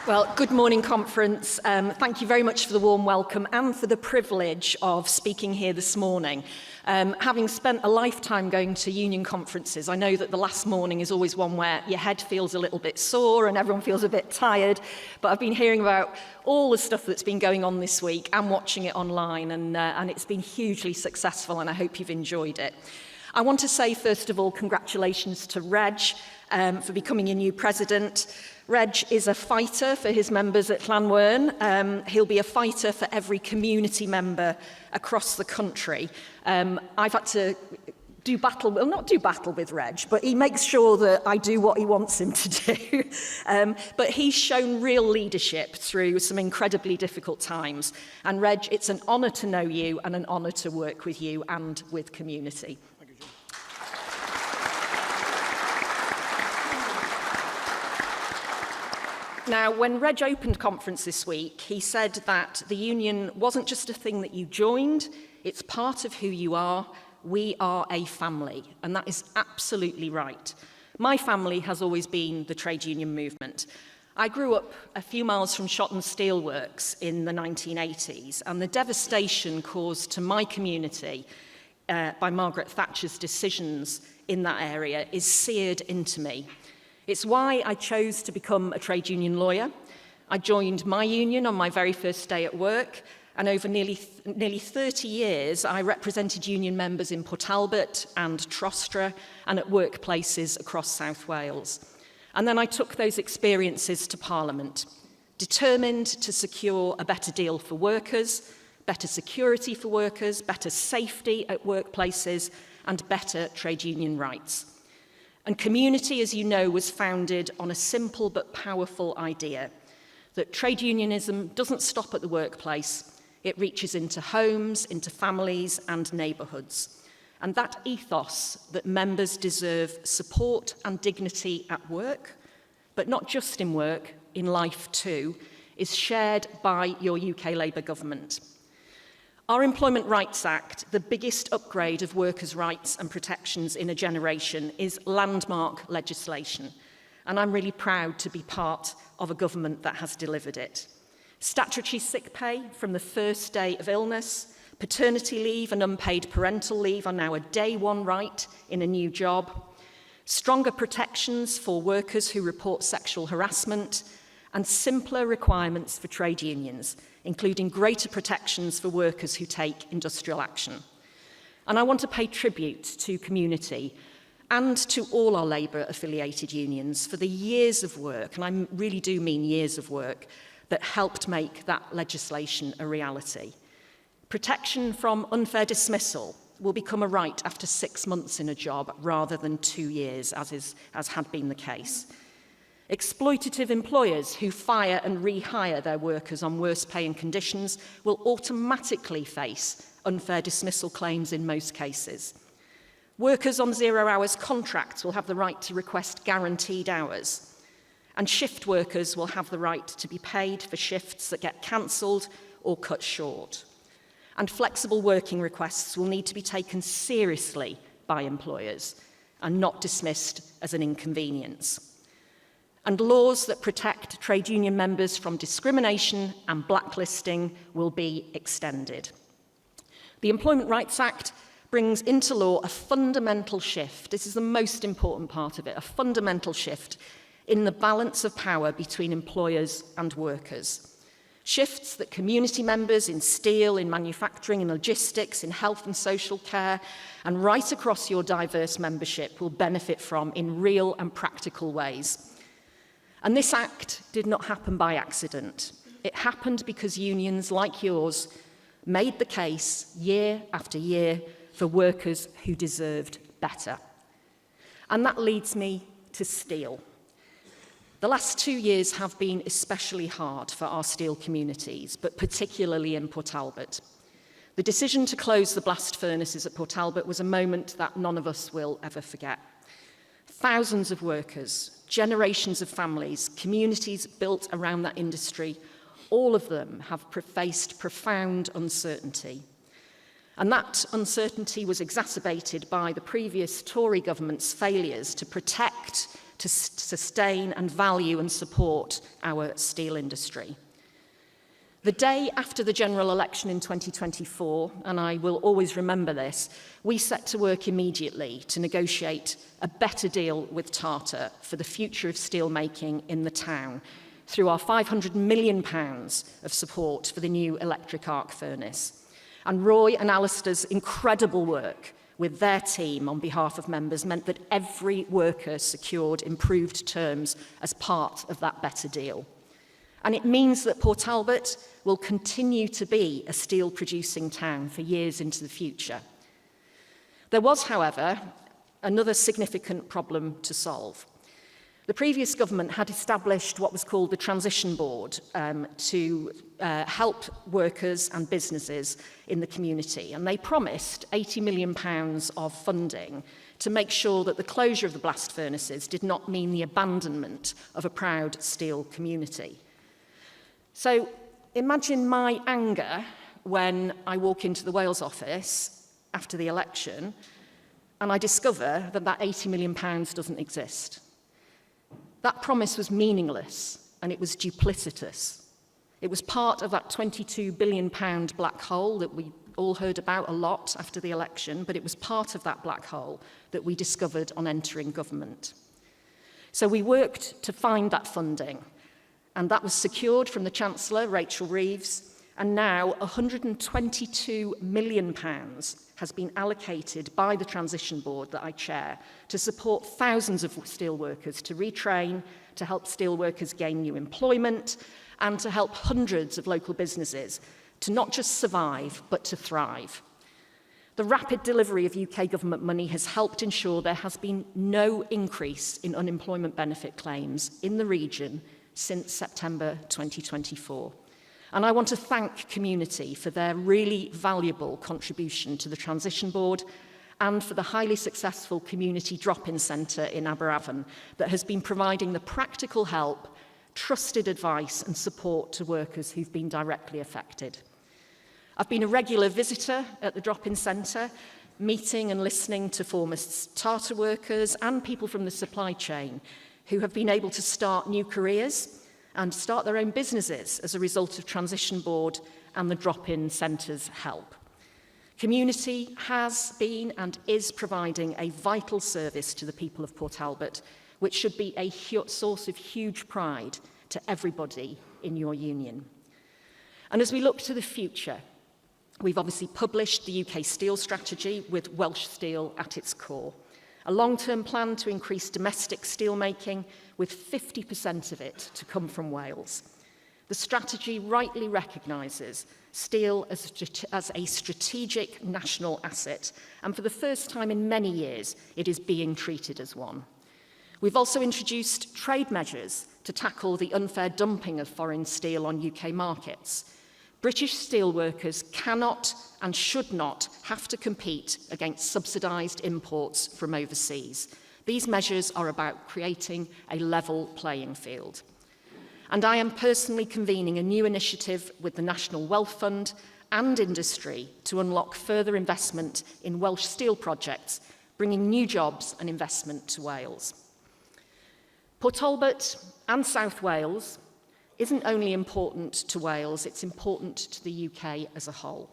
Well, good morning, conference. Thank you very much for the warm welcome and for the privilege of speaking here this morning. Having spent a lifetime going to union conferences, I know that the last morning is always one where your head feels a little bit sore and everyone feels a bit tired, but I've been hearing about all the stuff that's been going on this week and watching it online, and it's been hugely successful, and I hope you've enjoyed it. I want to say, first of all, congratulations to Reg for becoming your new president. Reg is a fighter for his members at Llanwern. He'll be a fighter for every community member across the country. I've had to not do battle with Reg, but he makes sure that I do what he wants him to do. But he's shown real leadership through some incredibly difficult times. And Reg, it's an honour to know you and an honour to work with you and with community. Now, when Reg opened conference this week, he said that the union wasn't just a thing that you joined, it's part of who you are. We are a family, and that is absolutely right. My family has always been the trade union movement. I grew up a few miles from Shotton Steelworks in the 1980s, and the devastation caused to my community by Margaret Thatcher's decisions in that area is seared into me. It's why I chose to become a trade union lawyer. I joined my union on my very first day at work, and over nearly 30 years, I represented union members in Port Talbot and Trostre and at workplaces across South Wales. And then I took those experiences to Parliament, determined to secure a better deal for workers, better security for workers, better safety at workplaces, and better trade union rights. And community, as you know, was founded on a simple but powerful idea that trade unionism doesn't stop at the workplace. It reaches into homes, into families and neighbourhoods. And that ethos that members deserve support and dignity at work, but not just in work, in life too, is shared by your UK Labour government. Our Employment Rights Act, the biggest upgrade of workers' rights and protections in a generation, is landmark legislation, and I'm really proud to be part of a government that has delivered it. Statutory sick pay from the first day of illness, paternity leave and unpaid parental leave are now a day one right in a new job, stronger protections for workers who report sexual harassment, and simpler requirements for trade unions, including greater protections for workers who take industrial action. And I want to pay tribute to community and to all our Labour-affiliated unions for the years of work, and I really do mean years of work, that helped make that legislation a reality. Protection from unfair dismissal will become a right after 6 months in a job rather than 2 years, as had been the case. Exploitative employers who fire and rehire their workers on worse pay and conditions will automatically face unfair dismissal claims in most cases. Workers on 0 hours contracts will have the right to request guaranteed hours. And shift workers will have the right to be paid for shifts that get cancelled or cut short. And flexible working requests will need to be taken seriously by employers and not dismissed as an inconvenience. And laws that protect trade union members from discrimination and blacklisting will be extended. The Employment Rights Act brings into law a fundamental shift. This is the most important part of it, a fundamental shift in the balance of power between employers and workers. Shifts that community members in steel, in manufacturing, in logistics, in health and social care, and right across your diverse membership will benefit from in real and practical ways. And this act did not happen by accident. It happened because unions like yours made the case year after year for workers who deserved better. And that leads me to steel. The last 2 years have been especially hard for our steel communities, but particularly in Port Talbot. The decision to close the blast furnaces at Port Talbot was a moment that none of us will ever forget. Thousands of workers, generations of families, communities built around that industry, all of them have faced profound uncertainty. And that uncertainty was exacerbated by the previous Tory government's failures to protect to sustain and value and support our steel industry. The day after the general election in 2024, and I will always remember this, we set to work immediately to negotiate a better deal with Tata for the future of steelmaking in the town through our £500 million of support for the new electric arc furnace. And Roy and Alistair's incredible work with their team on behalf of members meant that every worker secured improved terms as part of that better deal. And it means that Port Talbot will continue to be a steel-producing town for years into the future. There was, however, another significant problem to solve. The previous government had established what was called the Transition Board to help workers and businesses in the community, and they promised £80 million of funding to make sure that the closure of the blast furnaces did not mean the abandonment of a proud steel community. So imagine my anger when I walk into the Wales office after the election and I discover that that £80 million doesn't exist. That promise was meaningless and it was duplicitous. It was part of that £22 billion black hole that we all heard about a lot after the election, but it was part of that black hole that we discovered on entering government. So we worked to find that funding, and that was secured from the Chancellor, Rachel Reeves, and now £122 million has been allocated by the Transition Board that I chair to support thousands of steelworkers to retrain, to help steelworkers gain new employment, and to help hundreds of local businesses to not just survive, but to thrive. The rapid delivery of UK government money has helped ensure there has been no increase in unemployment benefit claims in the region since September 2024. And I want to thank community for their really valuable contribution to the Transition Board and for the highly successful community drop-in centre in Aberavon that has been providing the practical help, trusted advice and support to workers who've been directly affected. I've been a regular visitor at the drop-in centre, meeting and listening to former Tata workers and people from the supply chain who have been able to start new careers and start their own businesses as a result of Transition Board and the drop-in centre's help. Community has been and is providing a vital service to the people of Port Talbot, which should be a source of huge pride to everybody in your union. And as we look to the future, we've obviously published the UK Steel Strategy with Welsh steel at its core. A long-term plan to increase domestic steelmaking with 50% of it to come from Wales. The strategy rightly recognises steel as a strategic national asset, and for the first time in many years, it is being treated as one. We've also introduced trade measures to tackle the unfair dumping of foreign steel on UK markets. British steelworkers cannot and should not have to compete against subsidised imports from overseas. These measures are about creating a level playing field. And I am personally convening a new initiative with the National Wealth Fund and industry to unlock further investment in Welsh steel projects, bringing new jobs and investment to Wales. Port Talbot and South Wales isn't only important to Wales, it's important to the UK as a whole.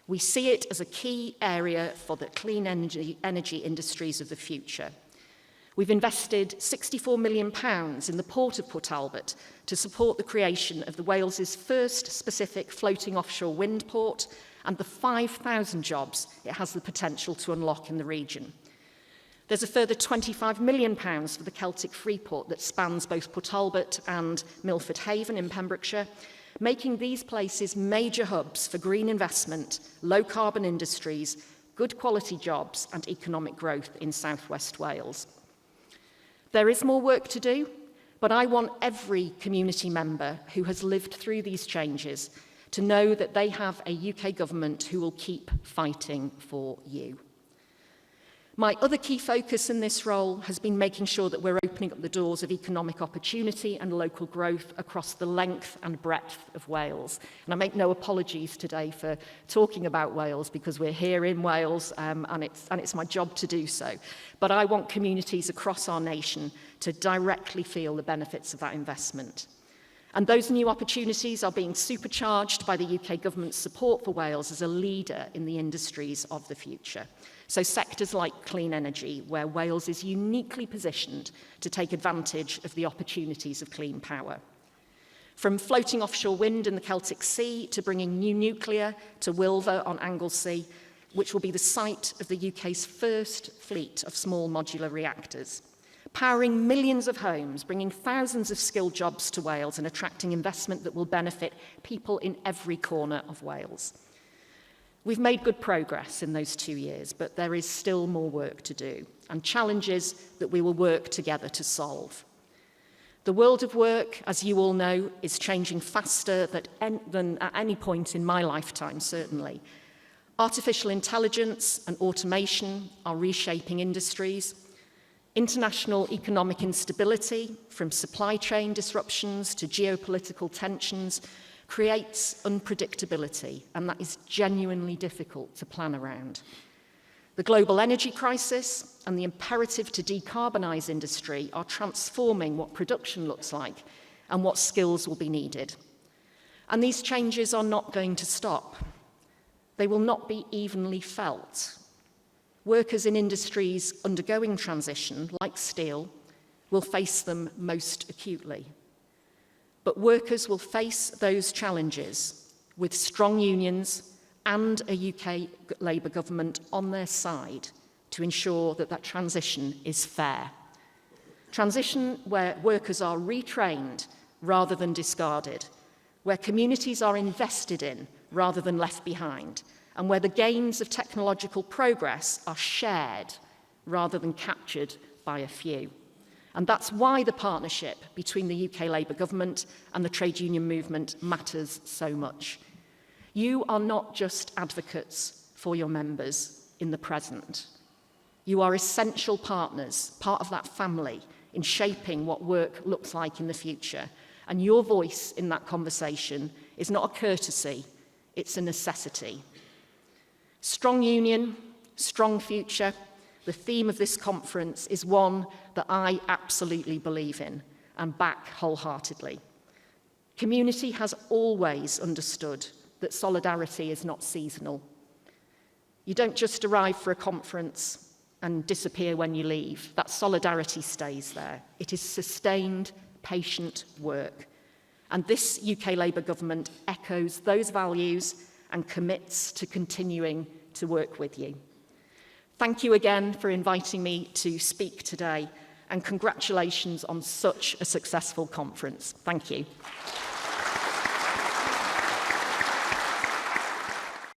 We see it as a key area for the clean energy industries of the future. We've invested £64 million in the port of Port Talbot to support the creation of the Wales's first specific floating offshore wind port and the 5,000 jobs it has the potential to unlock in the region. There's a further £25 million for the Celtic Freeport that spans both Port Talbot and Milford Haven in Pembrokeshire, making these places major hubs for green investment, low-carbon industries, good quality jobs and economic growth in South West Wales. There is more work to do, but I want every community member who has lived through these changes to know that they have a UK government who will keep fighting for you. My other key focus in this role has been making sure that we're opening up the doors of economic opportunity and local growth across the length and breadth of Wales. And I make no apologies today for talking about Wales because we're here in Wales and it's my job to do so. But I want communities across our nation to directly feel the benefits of that investment. And those new opportunities are being supercharged by the UK government's support for Wales as a leader in the industries of the future. So sectors like clean energy, where Wales is uniquely positioned to take advantage of the opportunities of clean power. From floating offshore wind in the Celtic Sea to bringing new nuclear to Wilver on Anglesey, which will be the site of the UK's first fleet of small modular reactors. Powering millions of homes, bringing thousands of skilled jobs to Wales and attracting investment that will benefit people in every corner of Wales. We've made good progress in those 2 years, but there is still more work to do and challenges that we will work together to solve. The world of work, as you all know, is changing faster than at any point in my lifetime, certainly. Artificial intelligence and automation are reshaping industries. International economic instability, from supply chain disruptions to geopolitical tensions, creates unpredictability, and that is genuinely difficult to plan around. The global energy crisis and the imperative to decarbonise industry are transforming what production looks like and what skills will be needed. And these changes are not going to stop. They will not be evenly felt. Workers in industries undergoing transition, like steel, will face them most acutely. But workers will face those challenges with strong unions and a UK Labour government on their side to ensure that that transition is fair. Transition where workers are retrained rather than discarded, where communities are invested in rather than left behind, and where the gains of technological progress are shared rather than captured by a few. And that's why the partnership between the UK Labour government and the trade union movement matters so much. You are not just advocates for your members in the present. You are essential partners, part of that family, in shaping what work looks like in the future. And your voice in that conversation is not a courtesy, it's a necessity. Strong union, strong future. The theme of this conference is one that I absolutely believe in and back wholeheartedly. Community has always understood that solidarity is not seasonal. You don't just arrive for a conference and disappear when you leave. That solidarity stays there. It is sustained, patient work. And this UK Labour government echoes those values and commits to continuing to work with you. Thank you again for inviting me to speak today, and congratulations on such a successful conference. Thank you.